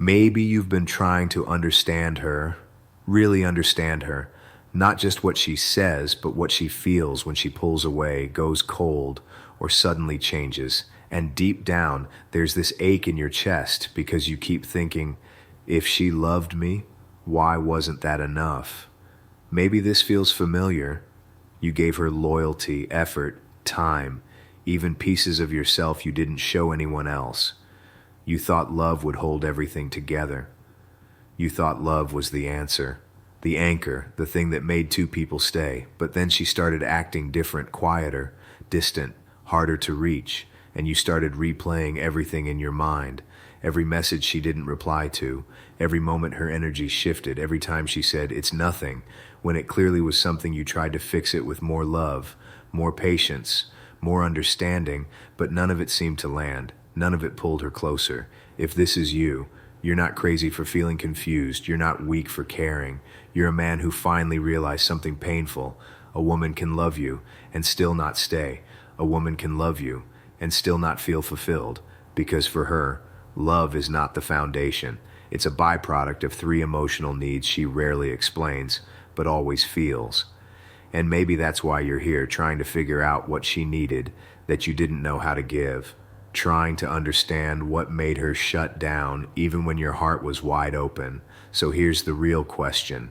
Maybe you've been trying to understand her, really understand her, not just what she says, but what she feels when she pulls away, goes cold, or suddenly changes. And deep down, there's this ache in your chest because you keep thinking, if she loved me, why wasn't that enough? Maybe this feels familiar. You gave her loyalty, effort, time, even pieces of yourself you didn't show anyone else. You thought love would hold everything together. You thought love was the answer, the anchor, the thing that made two people stay. But then she started acting different, quieter, distant, harder to reach, and you started replaying everything in your mind. Every message she didn't reply to, every moment her energy shifted, every time she said, "It's nothing," when it clearly was something. You tried to fix it with more love, more patience, more understanding, but none of it seemed to land. None of it pulled her closer. If this is you, you're not crazy for feeling confused. You're not weak for caring. You're a man who finally realized something painful. A woman can love you and still not stay. A woman can love you and still not feel fulfilled. Because for her, love is not the foundation. It's a byproduct of three emotional needs she rarely explains, but always feels. And maybe that's why you're here, trying to figure out what she needed that you didn't know how to give. Trying to understand what made her shut down even when your heart was wide open. So here's the real question.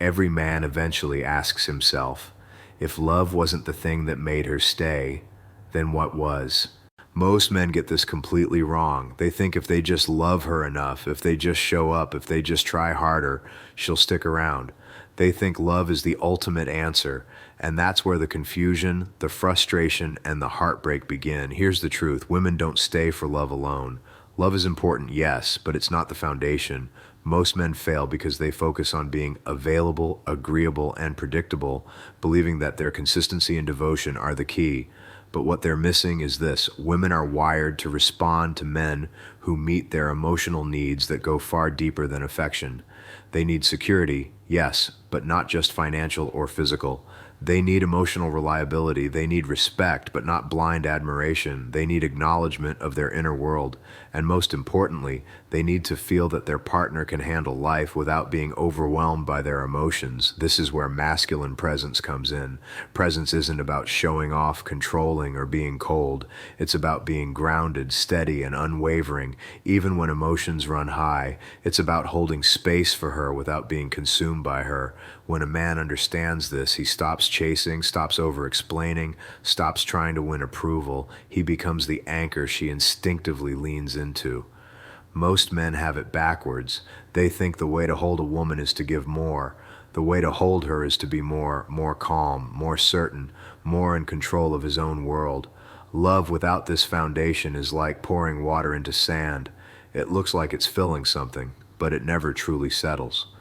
Every man eventually asks himself, if love wasn't the thing that made her stay, then what was? Most men get this completely wrong. They think if they just love her enough, if they just show up, if they just try harder, she'll stick around. They think love is the ultimate answer, and that's where the confusion, the frustration, and the heartbreak begin. Here's the truth. Women don't stay for love alone. Love is important, yes, but it's not the foundation. Most men fail because they focus on being available, agreeable, and predictable, believing that their consistency and devotion are the key. But what they're missing is this. Women are wired to respond to men who meet their emotional needs that go far deeper than affection. They need security, yes, but not just financial or physical. They need emotional reliability. They need respect, but not blind admiration. They need acknowledgement of their inner world. And most importantly, they need to feel that their partner can handle life without being overwhelmed by their emotions. This is where masculine presence comes in. Presence isn't about showing off, controlling, or being cold. It's about being grounded, steady, and unwavering, even when emotions run high. It's about holding space for her without being consumed by her. When a man understands this, he stops chasing, stops over-explaining, stops trying to win approval. He becomes the anchor she instinctively leans into. Most men have it backwards. They think the way to hold a woman is to give more. The way to hold her is to be more calm, more certain, more in control of his own world. Love without this foundation is like pouring water into sand. It looks like it's filling something, but it never truly settles.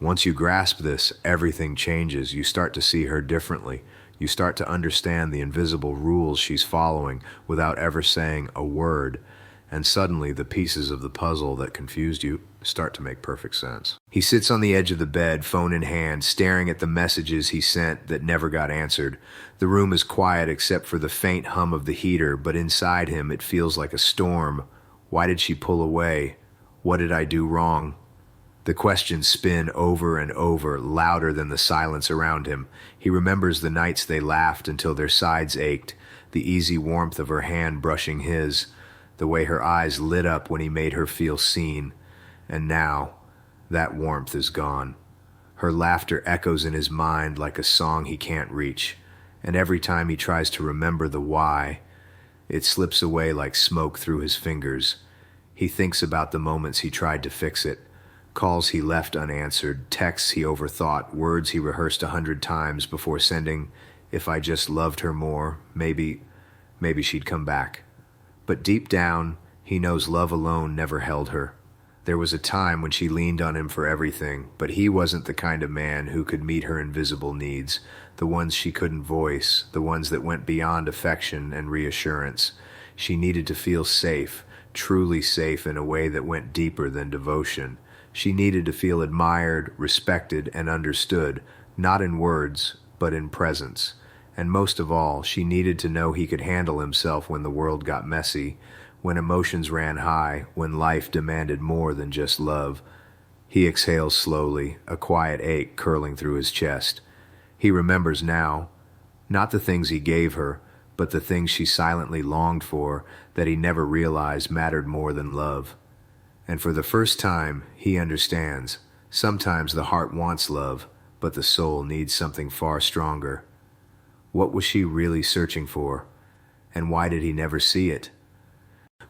Once you grasp this, everything changes. You start to see her differently. You start to understand the invisible rules she's following without ever saying a word. And suddenly, the pieces of the puzzle that confused you start to make perfect sense. He sits on the edge of the bed, phone in hand, staring at the messages he sent that never got answered. The room is quiet except for the faint hum of the heater, but inside him it feels like a storm. Why did she pull away? What did I do wrong? The questions spin over and over, louder than the silence around him. He remembers the nights they laughed until their sides ached, the easy warmth of her hand brushing his, the way her eyes lit up when he made her feel seen. And now, that warmth is gone. Her laughter echoes in his mind like a song he can't reach, and every time he tries to remember the why, it slips away like smoke through his fingers. He thinks about the moments he tried to fix it, calls he left unanswered, texts he overthought, words he rehearsed 100 times before sending. If I just loved her more, maybe she'd come back. But deep down, he knows love alone never held her. There was a time when she leaned on him for everything, but he wasn't the kind of man who could meet her invisible needs, the ones she couldn't voice, the ones that went beyond affection and reassurance. She needed to feel safe, truly safe in a way that went deeper than devotion. She needed to feel admired, respected, and understood, not in words, but in presence. And most of all, she needed to know he could handle himself when the world got messy, when emotions ran high, when life demanded more than just love. He exhales slowly, a quiet ache curling through his chest. He remembers now, not the things he gave her, but the things she silently longed for that he never realized mattered more than love. And for the first time, he understands. Sometimes the heart wants love, but the soul needs something far stronger. What was she really searching for? And why did he never see it?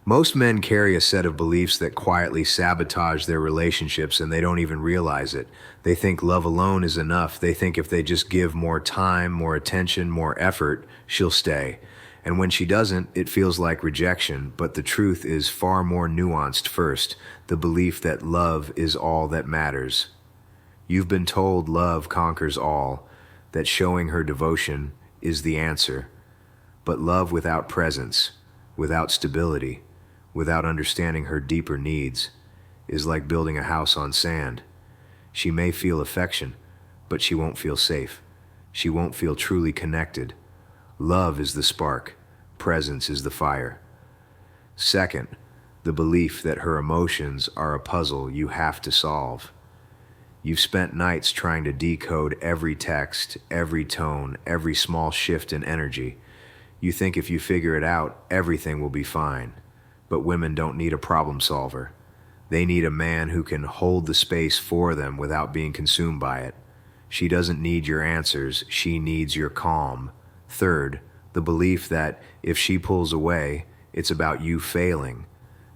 Most men carry a set of beliefs that quietly sabotage their relationships and they don't even realize it. They think love alone is enough. They think if they just give more time, more attention, more effort, she'll stay. And when she doesn't, it feels like rejection, but the truth is far more nuanced first, the belief that love is all that matters. You've been told love conquers all, that showing her devotion is the answer. But love without presence, without stability, without understanding her deeper needs, is like building a house on sand. She may feel affection, but she won't feel safe. She won't feel truly connected. Love is the spark. Presence is the fire. Second, the belief that her emotions are a puzzle you have to solve. You've spent nights trying to decode every text, every tone, every small shift in energy. You think if you figure it out, everything will be fine. But women don't need a problem solver. They need a man who can hold the space for them without being consumed by it. She doesn't need your answers, she needs your calm. Third, the belief that if she pulls away, it's about you failing.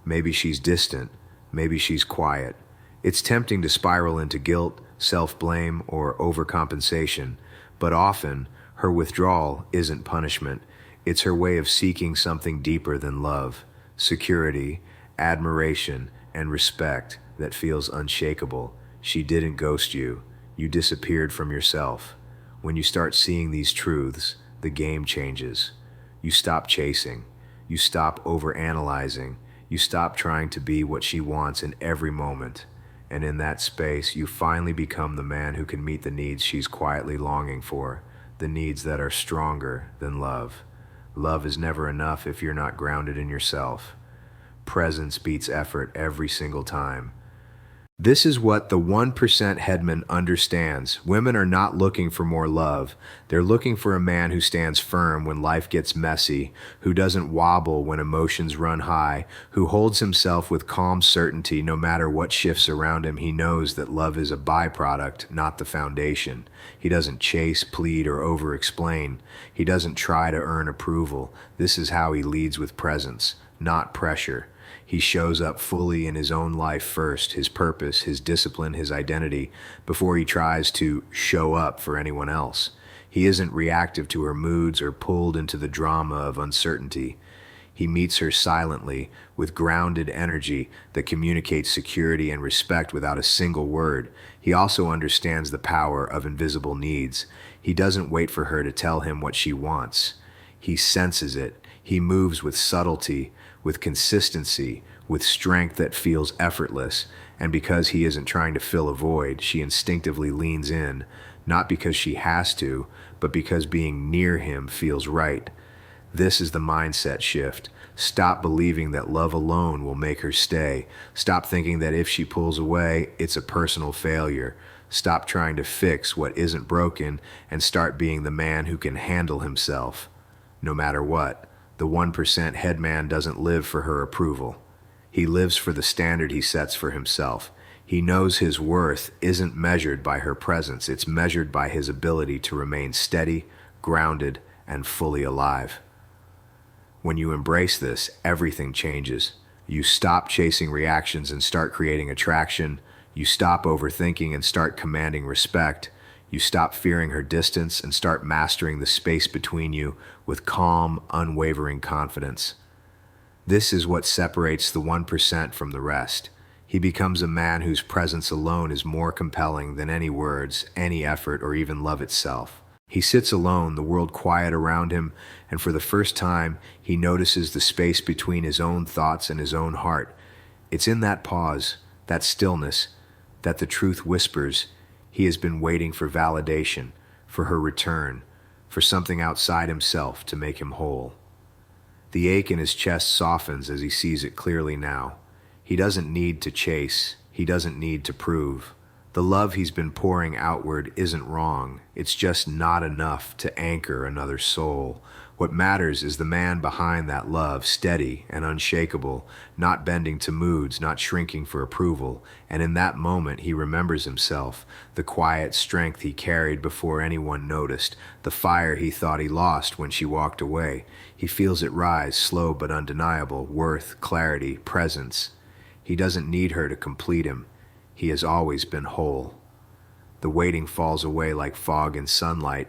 Maybe she's distant, maybe she's quiet. It's tempting to spiral into guilt, self-blame, or overcompensation, but often her withdrawal isn't punishment. It's her way of seeking something deeper than love. Security, admiration, and respect that feels unshakable. She didn't ghost you. You disappeared from yourself. When you start seeing these truths, the game changes. You stop chasing. You stop overanalyzing. You stop trying to be what she wants in every moment. And in that space, you finally become the man who can meet the needs she's quietly longing for, the needs that are stronger than love. Love is never enough if you're not grounded in yourself. Presence beats effort every single time. This is what the 1% Headman understands. Women are not looking for more love. They're looking for a man who stands firm when life gets messy, who doesn't wobble when emotions run high, who holds himself with calm certainty no matter what shifts around him. He knows that love is a byproduct, not the foundation. He doesn't chase, plead, or over-explain. He doesn't try to earn approval. This is how he leads with presence, not pressure. He shows up fully in his own life first, his purpose, his discipline, his identity, before he tries to show up for anyone else. He isn't reactive to her moods or pulled into the drama of uncertainty. He meets her silently, with grounded energy that communicates security and respect without a single word. He also understands the power of invisible needs. He doesn't wait for her to tell him what she wants. He senses it. He moves with subtlety, with consistency, with strength that feels effortless. And because he isn't trying to fill a void, she instinctively leans in, not because she has to, but because being near him feels right. This is the mindset shift. Stop believing that love alone will make her stay. Stop thinking that if she pulls away, it's a personal failure. Stop trying to fix what isn't broken and start being the man who can handle himself, no matter what. The 1% Headman doesn't live for her approval. He lives for the standard he sets for himself. He knows his worth isn't measured by her presence. It's measured by his ability to remain steady, grounded, and fully alive. When you embrace this, everything changes. You stop chasing reactions and start creating attraction. You stop overthinking and start commanding respect. You stop fearing her distance and start mastering the space between you with calm, unwavering confidence. This is what separates the 1% from the rest. He becomes a man whose presence alone is more compelling than any words, any effort, or even love itself. He sits alone, the world quiet around him, and for the first time, he notices the space between his own thoughts and his own heart. It's in that pause, that stillness, that the truth whispers. He has been waiting for validation, for her return, for something outside himself to make him whole. The ache in his chest softens as he sees it clearly now. He doesn't need to chase. He doesn't need to prove. The love he's been pouring outward isn't wrong. It's just not enough to anchor another soul. What matters is the man behind that love, steady and unshakable, not bending to moods, not shrinking for approval. And in that moment, he remembers himself, the quiet strength he carried before anyone noticed, the fire he thought he lost when she walked away. He feels it rise, slow but undeniable, worth, clarity, presence. He doesn't need her to complete him. He has always been whole. The waiting falls away like fog in sunlight,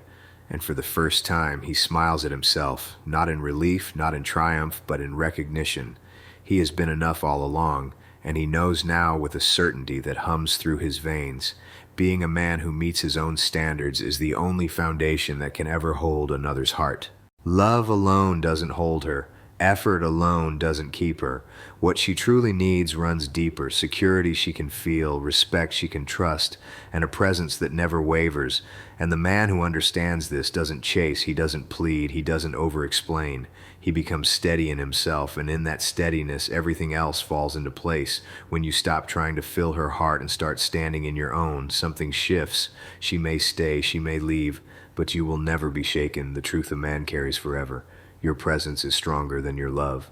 and for the first time he smiles at himself, not in relief, not in triumph, but in recognition. He has been enough all along, and he knows now with a certainty that hums through his veins. Being a man who meets his own standards is the only foundation that can ever hold another's heart. Love alone doesn't hold her. Effort alone doesn't keep her. What she truly needs runs deeper, security she can feel, respect she can trust, and a presence that never wavers. And the man who understands this doesn't chase, he doesn't plead, he doesn't over-explain. He becomes steady in himself, and in that steadiness, everything else falls into place. When you stop trying to fill her heart and start standing in your own, something shifts. She may stay, she may leave, but you will never be shaken. The truth a man carries forever. Your presence is stronger than your love.